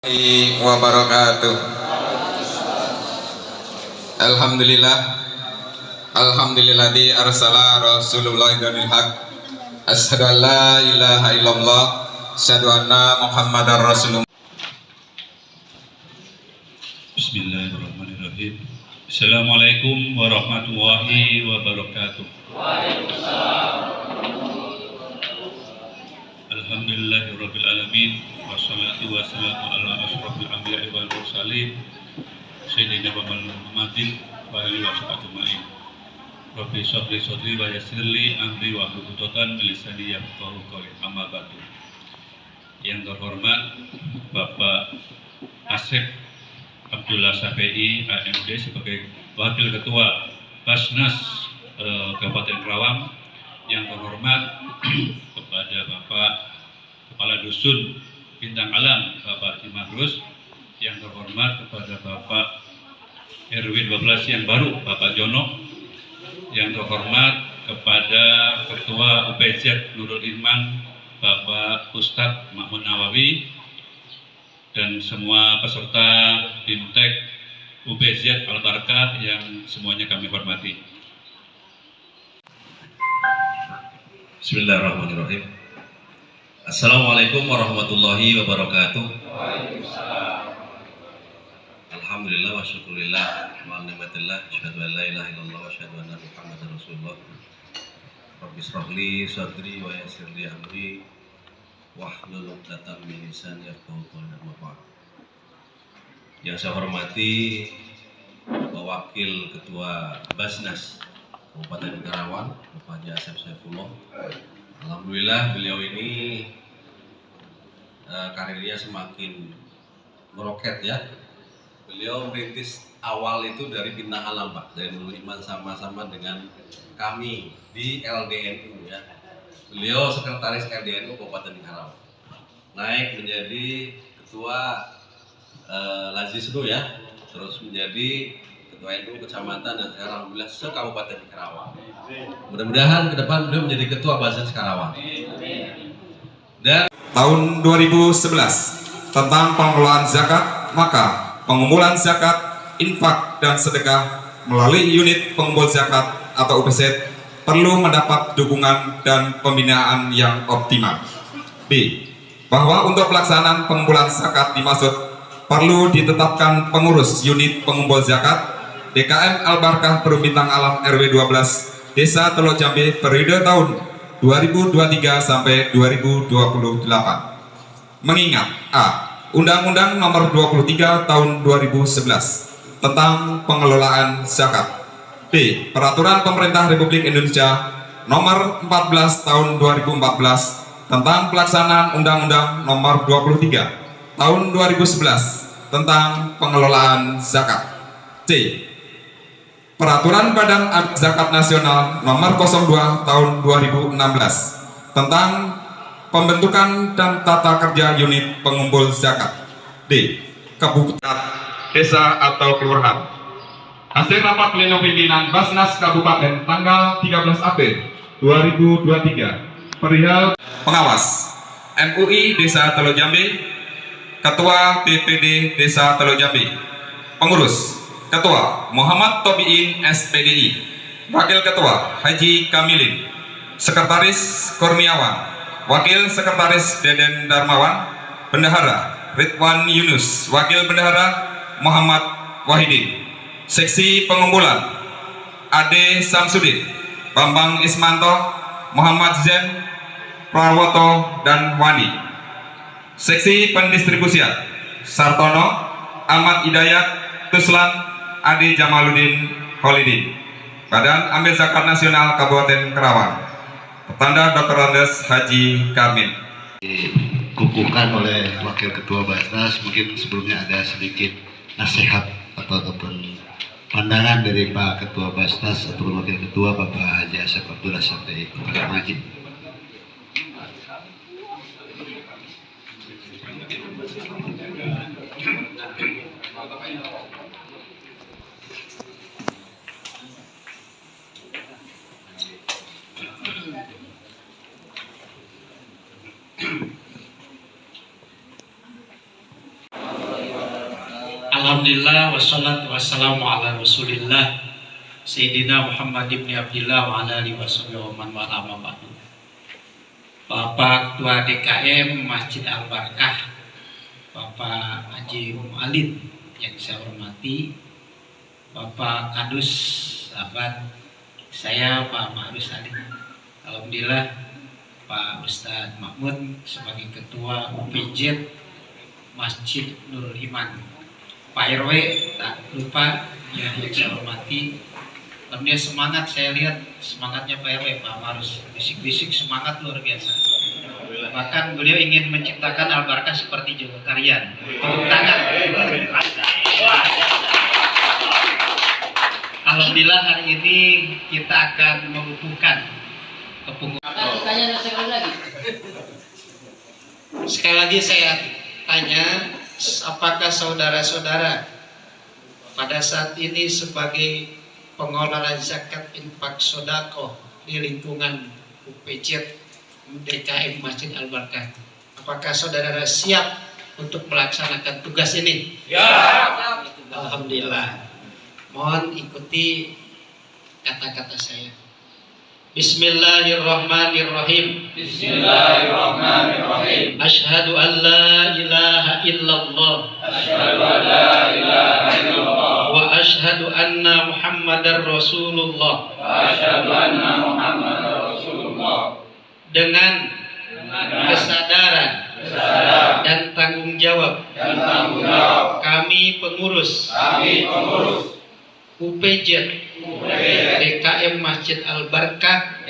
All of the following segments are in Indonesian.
Wabarakatuh. Alhamdulillah. Alhamdulilladzi arsala Rasulullah dzanil haq. Asyhadu an la ilaha illallah, asyhadu anna Muhammadar Rasulullah. Bismillahirrahmanirrahim. Assalamualaikum warahmatullahi wabarakatuh. Alhamdulillahirabbil alamin wassalatu wassalamu ala asyrofil anbiya'i wal mursalin sayyidina Muhammadin wa alihi washabihi. Rabbi shrah li sadri wa yassir li amri wa hlul 'uqdatam min lisani yafqahu qawli. Amma ba'du. Yang terhormat Bapak Asep Abdullah Syafi'i AMD sebagai Wakil Ketua Basnas Kabupaten Kerawang, yang terhormat kepada Bapak Kepala Dusun Bintang Alam Bapak Haji Mahrus, yang terhormat kepada Bapak RW 12 yang baru Bapak Jono, yang terhormat kepada Ketua UPZ Nurul Iman Bapak Ustadz Ma'mun Nawawi, dan semua peserta BIMTEK UPZ Al-Barkah yang semuanya kami hormati. Bismillahirrahmanirrahim. Assalamualaikum warahmatullahi wabarakatuh. Alhamdulillah wa syukurillah wa ni'matillah, asyhadu an la ilaha illallah wa asyhadu anna Muhammadar Rasulullah. Rabbi shrah li sadri wa yassir li amri wahlul 'uqdatam min lisani yafqahu qawli. Yang saya hormati Bapak Wakil Ketua Basnas Kabupaten Kerawang, Bapak Haji Asep Saifullah. Alhamdulillah beliau ini karirnya semakin meroket ya. Beliau merintis awal itu dari Bintang Alam Pak, dari Nurul Iman sama-sama dengan kami di LDNU ya. Beliau sekretaris LDNU Kabupaten Kerawang, naik menjadi ketua Lazisnu ya, terus menjadi ketua NU kecamatan, dan sekarang alhamdulillah se-Kabupaten Kerawang. Mudah-mudahan ke depan beliau menjadi ketua Basnas Kerawang. Dan Tahun 2011 tentang pengelolaan zakat, maka pengumpulan zakat, infak dan sedekah melalui unit pengumpul zakat atau UPZ perlu mendapat dukungan dan pembinaan yang optimal. B. Bahwa untuk pelaksanaan pengumpulan zakat dimaksud perlu ditetapkan pengurus unit pengumpul zakat DKM Al-Barkah Perum Bintang Alam RW 12 Desa Teluk Jambe periode tahun 2023 sampai 2028. Mengingat A. Undang-Undang Nomor 23 Tahun 2011 tentang pengelolaan zakat. B. Peraturan Pemerintah Republik Indonesia Nomor 14 Tahun 2014 tentang pelaksanaan Undang-Undang Nomor 23 Tahun 2011 tentang pengelolaan zakat. C. Peraturan Badan Zakat Nasional Nomor 02 Tahun 2016 tentang pembentukan dan tata kerja unit pengumpul zakat. D. Kabupaten, desa atau kelurahan. Hasil rapat pleno pimpinan Basnas Kabupaten tanggal 13 April 2023 perihal pengawas MUI Desa Teluk Jambe, Ketua BPD Desa Teluk Jambe, pengurus Ketua Muhammad Tobiin SPDI, Wakil Ketua Haji Kamilin, Sekretaris Kurniawan, Wakil Sekretaris Deden Darmawan, Bendahara Ridwan Yunus, Wakil Bendahara Muhammad Wahidin, Seksi Pengumpulan Ade Samsudin, Bambang Ismanto, Muhammad Zen, Prawoto dan Wani, Seksi Pendistribusian Sartono, Ahmad Hidayat, Tuslan, Adi Jamaluddin Holidin, Badan Amil Zakat Nasional Kabupaten Kerawang, Petanda Dr. Andes Haji Kamil. Dikukuhkan oleh Wakil Ketua Basnas, mungkin sebelumnya ada sedikit nasihat ataupun pandangan dari Pak Ketua Basnas atau Wakil Ketua Bapak Haji Asep Abdullah Syafi'i kepada Majid. Alhamdulillah wassalatu wassalamu ala Rasulillah Sayyidina Muhammad ibn Abdillah wa ala alihi wa man wala amma ba'du. Bapak Ketua DKM Masjid Al-Barkah, Bapak Haji Mu'alid yang saya hormati, Bapak Kadus, sahabat saya Pak Ma'rus Ali. Alhamdulillah Pak Ustadz Mahmud sebagai Ketua UPJ Masjid Nurul Iman, Pak RW tak lupa yang saya hormati. Alhamdulillah semangat, saya lihat semangatnya Pak RW, Pak Marus, bisik-bisik semangat luar biasa. Bahkan beliau ingin menciptakan Al-Barkah seperti Jawa Tarian. Tepuk tangan. Alhamdulillah hari ini kita akan mengukuhkan kepengurusan. Sekali lagi saya tanya, apakah saudara-saudara pada saat ini sebagai pengelola zakat infak sodako di lingkungan UPJ DKM Masjid Al-Barkah, apakah saudara siap untuk melaksanakan tugas ini? Ya. Alhamdulillah. Mohon ikuti kata-kata saya. Bismillahirrahmanirrahim. Bismillahirrahmanirrahim. Asyhadu an la ilaha illallah. Asyhadu an la ilaha illallah. Wa asyhadu anna Muhammadar Rasulullah. Wa asyhadu anna Muhammadar Rasulullah. Dengan kesadaran dan tanggung jawab kami pengurus UPJ DKM Masjid Al-Barkah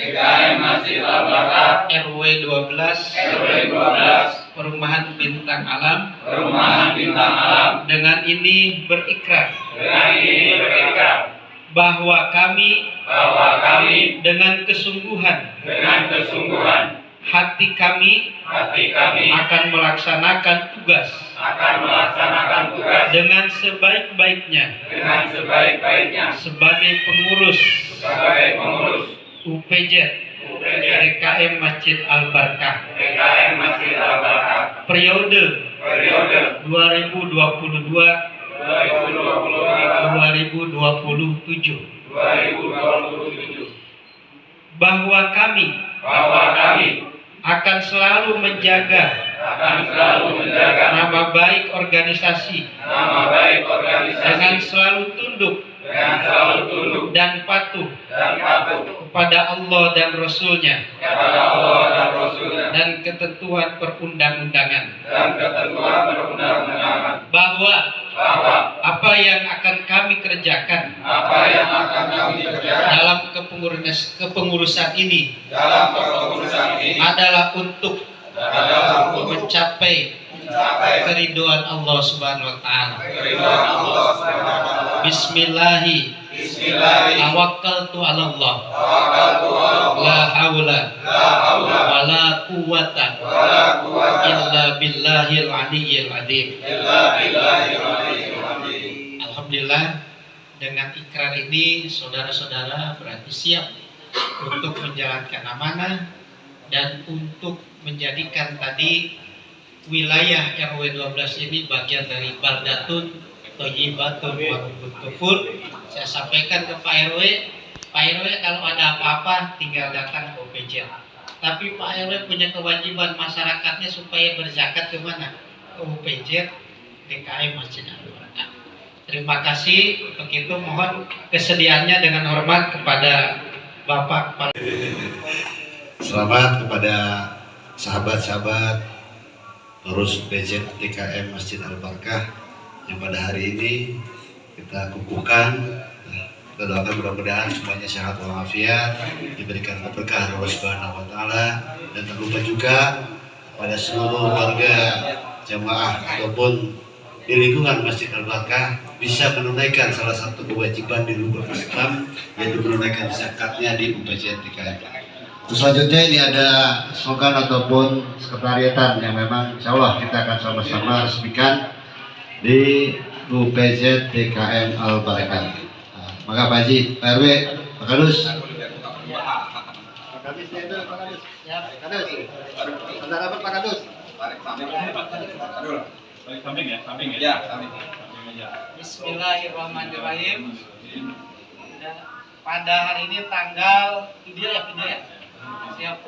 RW 12 Perumahan Bintang Alam dengan ini berikrar bahwa kami dengan kesungguhan hati kami akan melaksanakan tugas dengan sebaik-baiknya sebagai pengurus UPJ DKM Masjid Al-Barkah periode 2022-2027, bahwa kami akan selalu menjaga nama baik organisasi dengan selalu tunduk dan patuh kepada Allah dan Rasulnya dan ketentuan perundang-undangan, bahwa apa yang akan kami kerjakan dalam kepengurusan ini adalah untuk mencapai keridhaan Allah Subhanahu wa taala. Bismillahi tawakkaltu 'ala Allah. La haula wala quwwata illa billahil aliyyil azim. Alhamdulillah, dengan ikrar ini saudara-saudara berarti siap untuk menjalankan amanah dan untuk menjadikan tadi wilayah RW 12 ini bagian dari Baldatun Thayyibatun wa Ghufur. Saya sampaikan ke Pak RW, Pak RW kalau ada apa-apa tinggal datang ke UPJ. Tapi Pak RW punya kewajiban masyarakatnya supaya berzakat ke mana? Ke UPJ DKM Masjid Al-Barkah. Terima kasih. Begitu mohon kesediaannya dengan hormat kepada Bapak Kepala. Selamat kepada sahabat-sahabat pengurus UPJ DKM Masjid Al-Barkah yang pada hari ini kita kukuhkan. Kita doakan mudah-mudahan semuanya sehat walafiat, diberikan berkah Allah Subhanahu wa taala, dan terlupa juga pada seluruh warga jamaah ataupun di lingkungan Masjid Al-Barkah bisa menunaikan salah satu kewajiban di rukun Islam, yaitu menunaikan zakatnya di UPJ DKM. Selanjutnya ini ada slogan ataupun sekretariatan yang memang insya Allah kita akan sama-sama resmikan di UPJ DKM Al-Barkah. Maka Pak Haji, Pak RW, Pak Kadus. Saudara Pak Kadus. Samping ya. Ya, samping. Bismillahirrahmanirrahim. Pada hari ini tanggal video ya. Siap.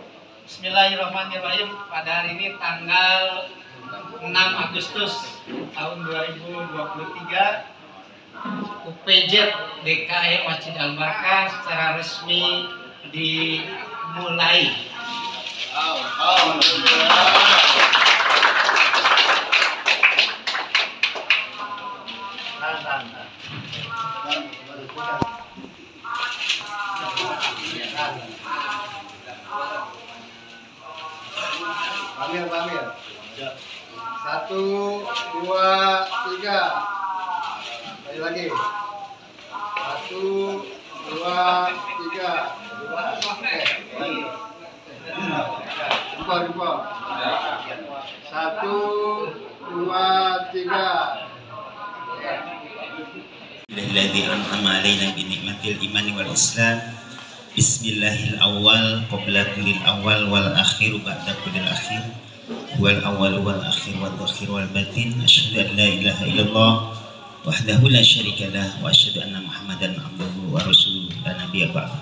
Bismillahirrahmanirrahim. Pada hari ini tanggal 6 Agustus tahun 2023, UPJ DKE Masjid Al-Barkah secara resmi dimulai. Pamir. 1, 2, 3. Lagi. 1, 2, 3. Jempol. 1, 2, 3. Alladzi an'ama 'alaina bi ni'matil imani wal islam. Bismillahil awwal qabla kullil awwal wal akhiru ba'da kullil akhir. Wal awwal wal akhir wal dhakhir wal batin. Asyhadu an la ilaha illallah wahdahu la syarika lah wa asyhadu anna Muhammadan abduhu wa rasuluhu la nabiyya ba'da.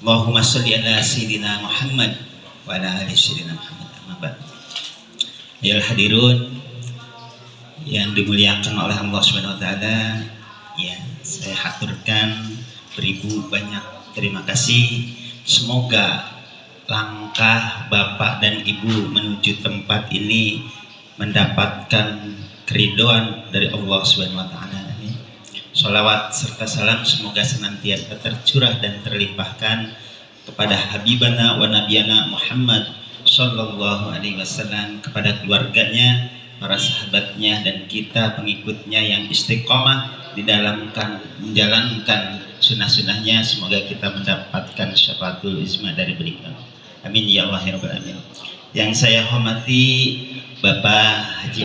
Allahumma shalli ala sayyidina Muhammad wa ala ali sayyidina Muhammad. Amma ba'd. Ayuhal hadirun yang dimuliakan oleh Allah Subhanahu wa taala, ya, saya haturkan beribu banyak terima kasih. Semoga langkah Bapak dan Ibu menuju tempat ini mendapatkan keridhaan dari Allah Subhanahu wa taala. Sholawat serta salam semoga senantiasa tercurah dan terlimpahkan kepada Habibana wa Nabiyana Muhammad Sallallahu Alaihi Wasallam, kepada keluarganya, para sahabatnya, dan kita pengikutnya yang istiqomah di dalam menjalankan sunnah-sunnahnya. Semoga kita mendapatkan syafaatul izmah dari beliau. Amin ya Allah ya Rabbal Alamin. Yang saya hormati Bapak Haji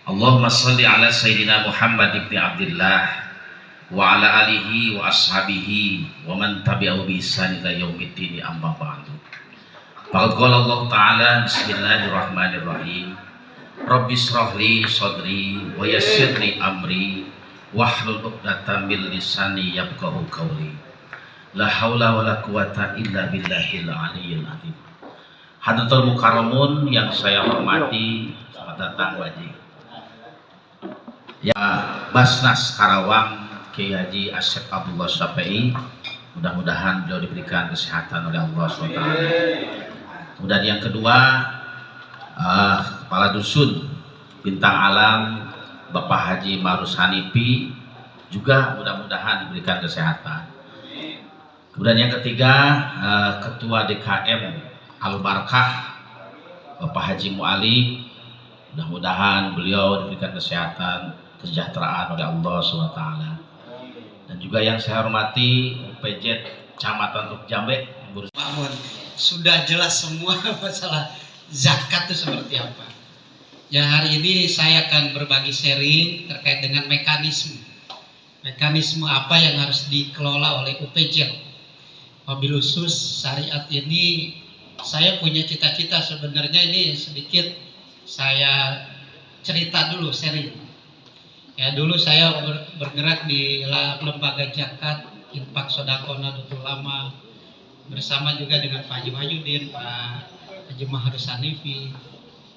Allahumma salli ala Sayyidina Muhammad ibn Abdullah wa ala alihi wa ashabihi wa man tabi'ahu bi ihsan ila yaumiddin, amma ba'du. Faqad qala Allah Ta'ala, bismillahirrahmanirrahim. Rabbi shrah li sadri wa yassir li amri wahlul 'uqdatam min lisani yafqahu qawli. La haula wala quwata illa billahil aliyyil azim. Hadratul mukarramun yang saya hormati, selamat datang wajib. Ya, Basnas Karawang Kiai Haji Asy Abdullah Syafi'i, mudah-mudahan beliau diberikan kesehatan oleh Allah SWT. Kemudian yang kedua, Kepala Dusun Bintang Alam Bapak Haji Marus Hanifi, juga mudah-mudahan diberikan kesehatan. Kemudian yang ketiga, Ketua DKM Al-Barkah Bapak Haji Mu'ali, mudah-mudahan beliau diberikan kesehatan, kesejahteraan oleh Allah SWT. Dan juga yang saya hormati UPJ Kecamatan Truk Jambe, Sudah jelas semua masalah zakat itu seperti apa. Ya, hari ini saya akan berbagi sharing terkait dengan mekanisme apa yang harus dikelola oleh UPJ. Wabil khusus syariat ini saya punya cita-cita, sebenarnya ini sedikit saya cerita dulu, sharing. Ya, dulu saya bergerak di lembaga zakat infak sodako Nahdlatul Ulama bersama juga dengan Pak Haji Wahyudin, Pak Haji Marus Hanifi.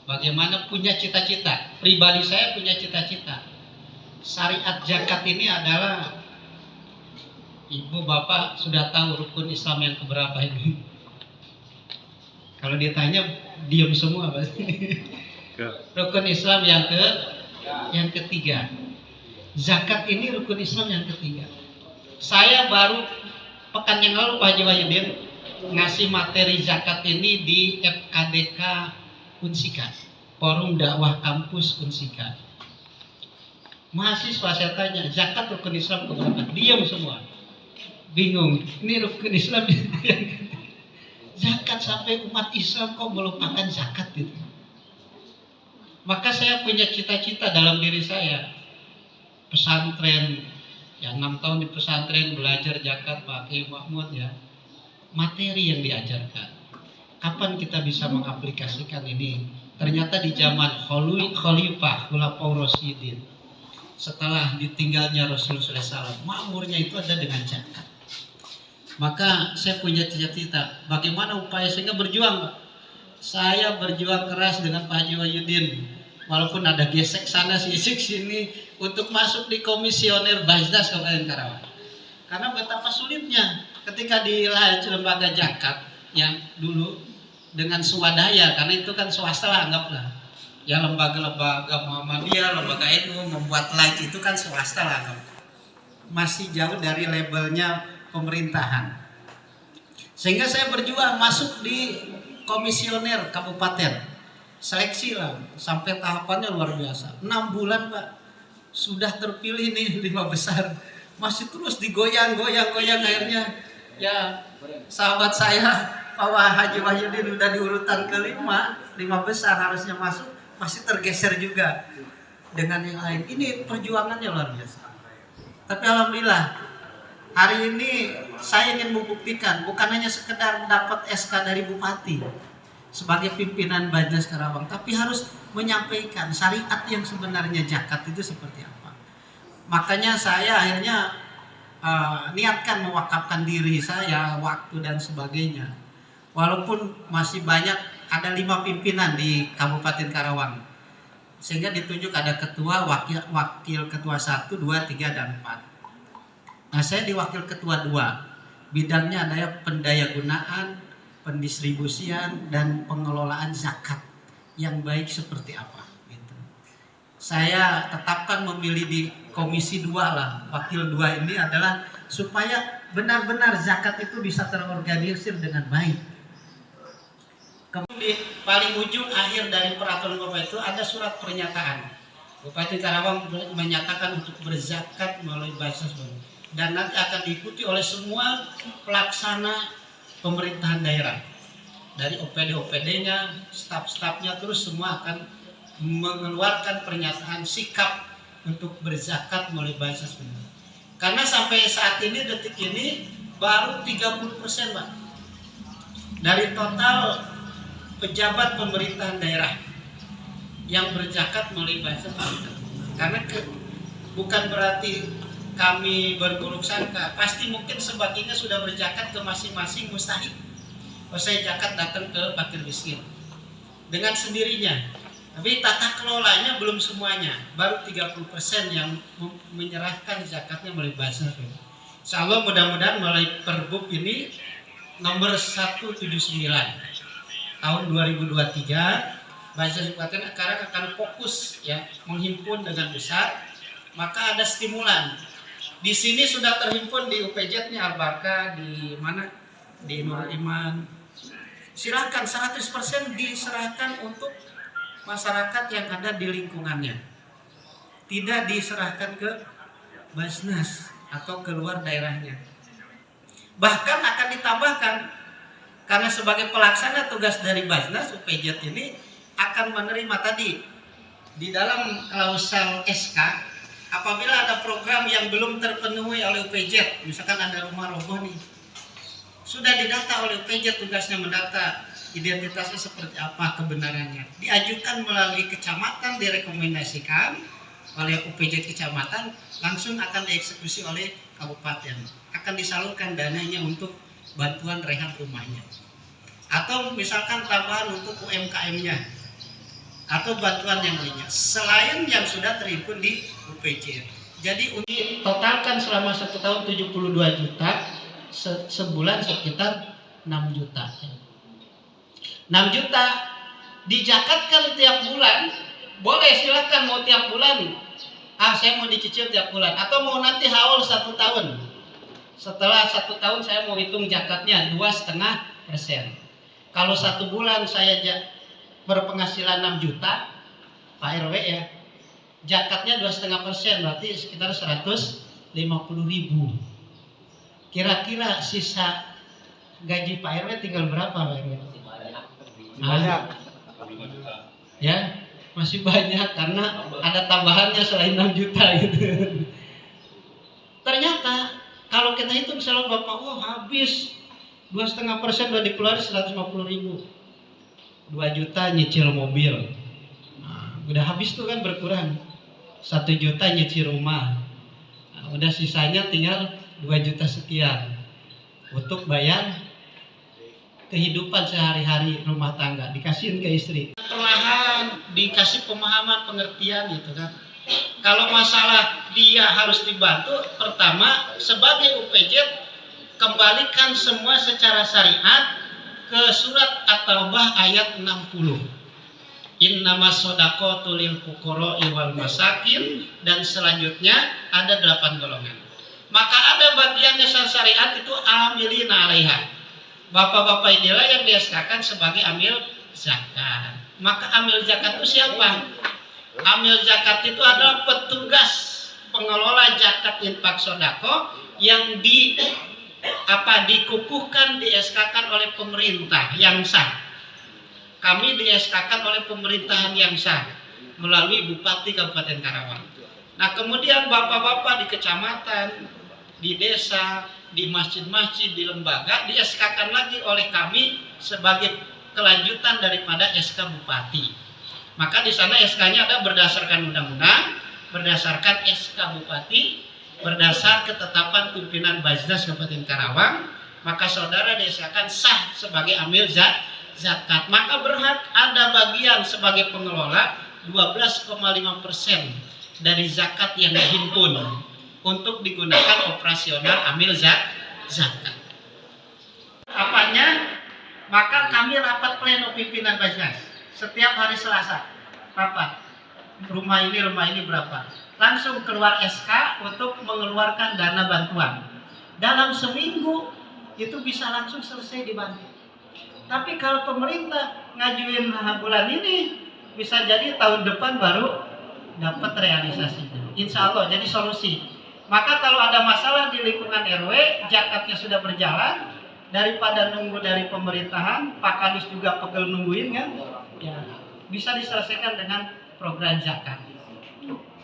Bagaimana punya cita-cita, pribadi saya punya cita-cita. Syariat zakat ini adalah, Ibu Bapak sudah tahu rukun Islam yang keberapa ini? Kalau ditanya diam semua pasti. Rukun Islam yang ketiga. Zakat ini rukun Islam yang ketiga. Saya baru pekan yang lalu Pak Haji Wahyudin ngasih materi zakat ini di FKDK Unsika, Forum Dakwah Kampus Unsika. Mahasiswa saya tanya, zakat rukun Islam keberapa? Diam semua, bingung. Ini rukun Islam yang ketiga. Zakat, sampai umat Islam kok melupakan zakat itu. Maka saya punya cita-cita dalam diri saya, pesantren, ya 6 tahun di pesantren belajar zakat Pak Kiai Mahmud, ya, materi yang diajarkan. Kapan kita bisa mengaplikasikan ini ternyata di zaman Khalifah Khulafaur Rasyidin, setelah ditinggalnya Rasulullah SAW, makmurnya itu ada dengan zakat. Maka saya punya cita-cita, bagaimana upaya sehingga berjuang, Pak. Saya berjuang keras dengan Pak Haji Wahyudin, walaupun ada gesek sana sisik sini untuk masuk di komisioner Basnas Kabupaten Karawang. Karena betapa sulitnya ketika di lembaga zakat yang dulu dengan swadaya, karena itu kan swasta lah anggaplah. Ya lembaga-lembaga Muhammadiyah, lembaga NU membuat light itu kan swasta lah anggap. Masih jauh dari labelnya pemerintahan. Sehingga saya berjuang masuk di komisioner kabupaten. Seleksi lah, sampai tahapannya luar biasa. 6 bulan Pak, sudah terpilih nih 5 besar. Masih terus digoyang-goyang akhirnya. Ya sahabat saya Pak Haji Wahyudin udah di urutan ke-5 besar harusnya masuk, masih tergeser juga dengan yang lain. Ini perjuangannya luar biasa. Tapi alhamdulillah hari ini saya ingin membuktikan bukan hanya sekedar mendapat SK dari Bupati sebagai pimpinan Basnas Karawang, tapi harus menyampaikan syariat yang sebenarnya zakat itu seperti apa. Makanya saya akhirnya niatkan mewakafkan diri saya, waktu dan sebagainya. Walaupun masih banyak, ada 5 pimpinan di Kabupaten Karawang, sehingga ditunjuk ada ketua, wakil ketua 1, 2, 3, dan 4. Nah saya di wakil ketua 2, bidangnya adalah pendayagunaan, pendistribusian, dan pengelolaan zakat yang baik seperti apa gitu. Saya tetapkan memilih di komisi 2 lah, wakil 2 ini adalah supaya benar-benar zakat itu bisa terorganisir dengan baik. Kemudian di paling ujung akhir dari peraturan Bapak itu ada surat pernyataan. Bupati Karawang menyatakan untuk berzakat melalui Basnas dan nanti akan diikuti oleh semua pelaksana pemerintahan daerah. Dari OPD-OPD-nya, staf-stafnya, terus semua akan mengeluarkan pernyataan sikap untuk berzakat melalui Basnas. Karena sampai saat ini, detik ini baru 30% Pak dari total pejabat pemerintahan daerah yang berzakat melalui Basnas. Karena bukan berarti kami berburuk sangka, pasti mungkin sebagiannya sudah berzakat ke masing-masing mustahik. Saya zakat datang ke fakir miskin dengan sendirinya, tapi tata kelolanya belum semuanya, baru 30% yang menyerahkan zakatnya melalui Basnas. Insyaallah mudah-mudahan melalui Perbub ini nomor 179 tahun 2023, Basnas Kabupaten Karawang akan fokus ya menghimpun dengan besar. Maka ada stimulan. Di sini sudah terhimpun di UPJ-nya Al-Barkah, di mana? Di Nurul Iman. Silakan 100% diserahkan untuk masyarakat yang ada di lingkungannya. Tidak diserahkan ke Basnas atau keluar daerahnya. Bahkan akan ditambahkan, karena sebagai pelaksana tugas dari Basnas, UPJ ini akan menerima tadi di dalam klausal SK, apabila ada program yang belum terpenuhi oleh UPJ, misalkan ada rumah roboh nih, sudah didata oleh UPJ, tugasnya mendata identitasnya seperti apa, kebenarannya, diajukan melalui kecamatan, direkomendasikan oleh UPJ kecamatan, langsung akan dieksekusi oleh kabupaten, akan disalurkan dananya untuk bantuan rehab rumahnya, atau misalkan tambahan untuk UMKM-nya, atau bantuan yang lainnya selain yang sudah terhimpun di UPJ. Jadi totalkan selama 1 tahun 72 juta, sebulan sekitar 6 juta. 6 juta dizakatkan tiap bulan, boleh silakan mau tiap bulan. Saya mau dicicil tiap bulan, atau mau nanti haul 1 tahun. Setelah 1 tahun saya mau hitung zakatnya 2,5%. Kalau 1 bulan saya berpenghasilan 6 juta, Pak RW ya, zakatnya 2,5%, berarti sekitar 150.000. Kira-kira sisa gaji Pak RW tinggal berapa Pak RW? Banyak. Ya, masih banyak karena ada tambahannya selain 6 juta gitu. Ternyata kalau kita hitung misalnya Bapak, habis 2,5% udah dikeluarin 150.000. 2 juta nyicil mobil. Nah, udah habis tuh kan berkurang. 1 juta nyicil rumah. Nah, udah sisanya tinggal 2 juta sekian untuk bayar kehidupan sehari-hari rumah tangga, dikasihin ke istri. Perlahan dikasih pemahaman, pengertian gitu kan. Kalau masalah dia harus dibantu, pertama sebagai UPJ kembalikan semua secara syariat ke surat At-Taubah ayat 60. Innamas shadaqatu lil fuqara'i wal masakin, dan selanjutnya ada 8 golongan. Maka ada bagiannya syariat itu amilina 'alaiha. Bapak-bapak inilah yang diaskakan sebagai amil zakat. Maka amil zakat itu siapa? Amil zakat itu adalah petugas pengelola zakat infak sodako yang dikukuhkan, dieskakan oleh pemerintah yang sah. Kami dieskakan oleh pemerintahan yang sah melalui Bupati Kabupaten Karawang. Nah, kemudian bapak-bapak di kecamatan, di desa, di masjid-masjid, di lembaga dieskakan lagi oleh kami sebagai kelanjutan daripada SK Bupati. Maka di sana SK-nya ada berdasarkan undang-undang, berdasarkan SK Bupati, berdasar ketetapan pimpinan Bajnas Kabupaten Karawang, maka saudara dieskakan sah sebagai amil zakat. Maka berhak ada bagian sebagai pengelola 12,5% dari zakat yang dihimpun untuk digunakan operasional amil zakat. Apanya? Maka kami rapat pleno pimpinan Bajnas setiap hari Selasa, rapat. Rumah ini berapa? Langsung keluar SK untuk mengeluarkan dana bantuan. Dalam seminggu itu bisa langsung selesai dibantu. Tapi kalau pemerintah ngajuin bulan ini, bisa jadi tahun depan baru dapat realisasinya. Insya Allah jadi solusi. Maka kalau ada masalah di lingkungan RW, zakatnya sudah berjalan, daripada nunggu dari pemerintahan, Pak Kadis juga pegel nungguin kan, ya bisa diselesaikan dengan program zakat.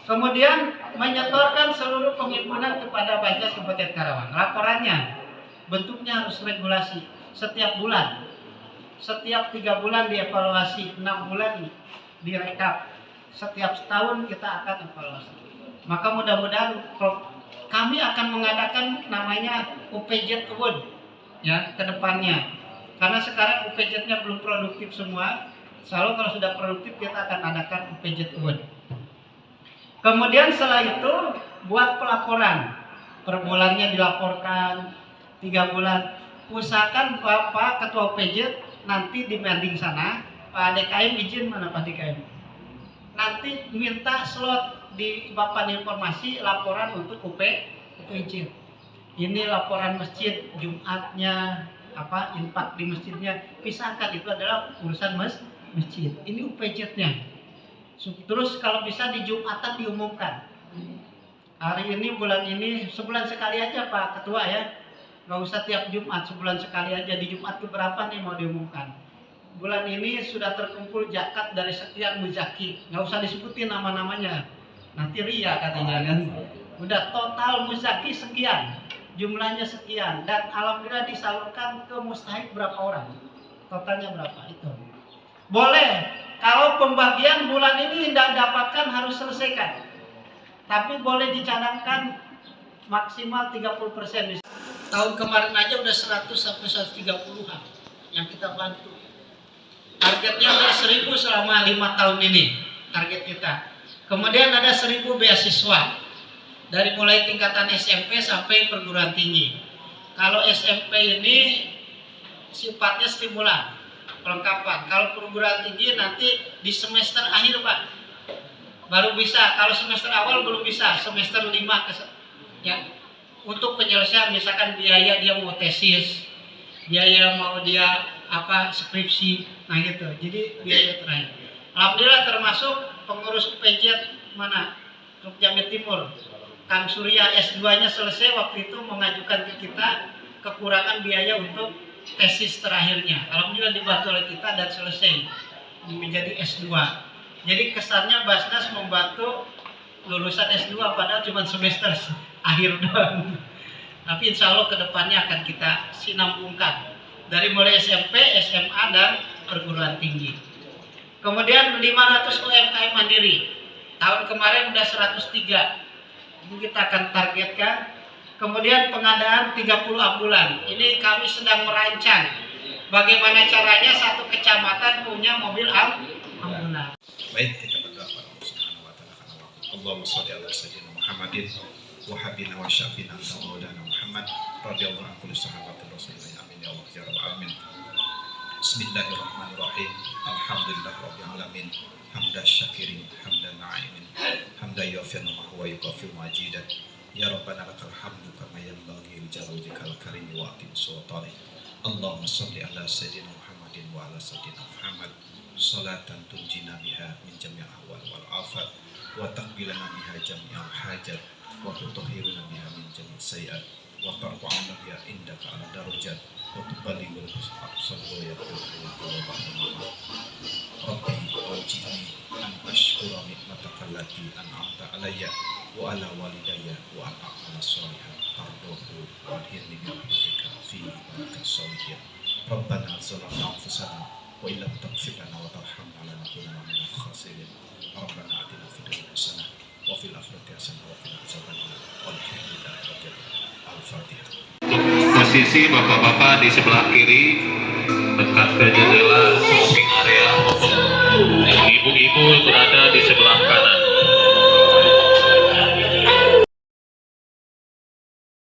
Kemudian menyetorkan seluruh penghimpunan kepada Bajnas Kabupaten Karawang. Laporannya bentuknya harus regulasi setiap bulan, setiap 3 bulan dievaluasi, 6 bulan direkap, setiap setahun kita akan evaluasi. Maka mudah-mudahan kami akan mengadakan namanya UPJ Award ya ke depannya. Karena sekarang UPJ-nya belum produktif semua. Selalu kalau sudah produktif kita akan adakan UPJ Award. Kemudian setelah itu buat pelaporan. Per bulannya dilaporkan 3 bulan. Usahakan Pak Ketua UPJ nanti dibanding sana, Pak DKM izin mana Pak DKM? Nanti minta slot di papan informasi laporan untuk UPJ. Ini laporan masjid, Jumatnya, infak di masjidnya, pisahkan, itu adalah urusan masjid. Ini UPJ-nya. Terus kalau bisa di Jumatan diumumkan. Hari ini, bulan ini, sebulan sekali aja Pak Ketua ya. Nggak usah tiap Jumat, sebulan sekali aja. Di Jumat keberapa nih mau diumumkan. Bulan ini sudah terkumpul zakat dari sekian muzaki. Nggak usah disebutin nama-namanya. Nanti ria katanya kan. Udah total muzaki sekian. Jumlahnya sekian. Dan alhamdulillah disalurkan ke mustahik berapa orang. Totalnya berapa itu. Boleh. Kalau pembagian bulan ini tidak dapatkan harus selesaikan. Tapi boleh dicadangkan maksimal 30%. Tahun kemarin aja udah 100 sampai 130-an yang kita bantu. Targetnya udah 1000 selama 5 tahun ini. Target kita. Kemudian ada 1000 beasiswa. Dari mulai tingkatan SMP sampai perguruan tinggi. Kalau SMP ini sifatnya stimulan, pelengkapan. Kalau perguruan tinggi nanti di semester akhir Pak, baru bisa. Kalau semester awal belum bisa. Semester 5 ya. Untuk penyelesaian misalkan biaya dia mau tesis, biaya mau dia skripsi, nah gitu. Jadi biaya terakhir. Alhamdulillah termasuk pengurus UPJ mana? Truk Jambi Timur. Kang Surya S2-nya selesai waktu itu mengajukan ke kita kekurangan biaya untuk tesis terakhirnya. Alhamdulillah dibantu oleh kita dan selesai menjadi S2. Jadi kesannya Basnas membantu lulusan S2 padahal cuma semester akhir doang. Tapi insya Allah kedepannya akan kita sinambungkan dari mulai SMP, SMA dan perguruan tinggi. Kemudian 500 UMKM mandiri. Tahun kemarin udah 103. Ini kita akan targetkan. Kemudian pengadaan 30 ambulan. Ini kami sedang merancang bagaimana caranya satu kecamatan punya mobil ambulan. Baik, kita berdoa kepada Allah Subhanahu wa taala karena waktu. Allahumma shalli ala sayyidina Muhammadin wa habibina wa syafina anta maulana Muhammad radhiyallahu anhu kulli sahabatir rasulillah amin ya Allah ya rabbal alamin. Bismillahirrahmanirrahim. Alhamdulillahirabbil alamin. Hamdan syakirin, hamdan na'imin. Hamdan yu'affiru ma huwa yukafiru majidan. Ya Rabbana lakal hamdu kama yanbaghi li jalwalikal karim wa atim sultanik. Allahumma shalli ala sayyidina Muhammadin wa ala sayyidina Muhammad salatan tunjina biha min jami'il ahwal wal afat wa taqbilana biha jami'al hajat wa tutahhiruna biha min jami'is sayiat wa tarfa'una biha indaka ala darajat wa tuballighuna biha ya Rabbi awjini an ashkura nikmataka allati an'amta alayya wa ala walidayya wa an a'mala shalihan tardahu wa adhirni bi rahmatika fi ibadika sholihin. Rabbana zalamna anfusana wa illam taghfir lana wa tarhamna lanakunanna minal khasirin. Rabbana atina fid dunya hasanah wa fil akhirati hasanah wa qina adzabannar. Walhamdulillahi rabbil alamin. Al-Fatihah. Posisi bapak-bapak di sebelah kiri dekat ke jendela